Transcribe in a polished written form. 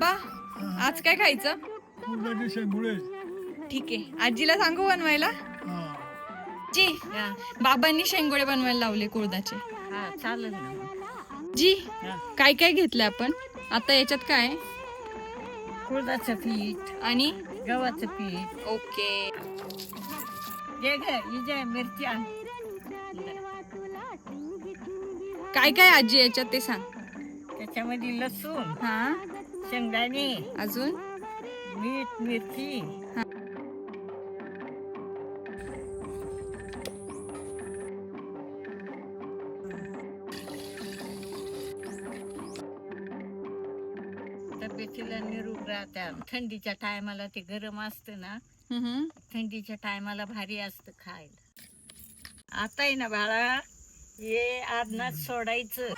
बा आज काय खायचं? ठीक आहे, आजीला सांगू बनवायला. जी बाबांनी शेंगोळे बनवायला लावले कुळदाचे. चालेल ना जी. काय काय घेतलं आपण आता याच्यात? काय कुळदाचं पीठ आणि गव्हाचं पीठ. ओके. मिरची आण. काय काय आजी याच्यात ते सांग. त्याच्यामध्ये लसूण, हा शेंगदाणे, अजून मीठ, मिरची. तब्येतीला निरोग राहतात. थंडीच्या टायमाला ते गरम असतं ना, थंडीच्या टायमाला भारी असतं खायला. आता आहे ना बाळा, ये आदनात सोडायचं.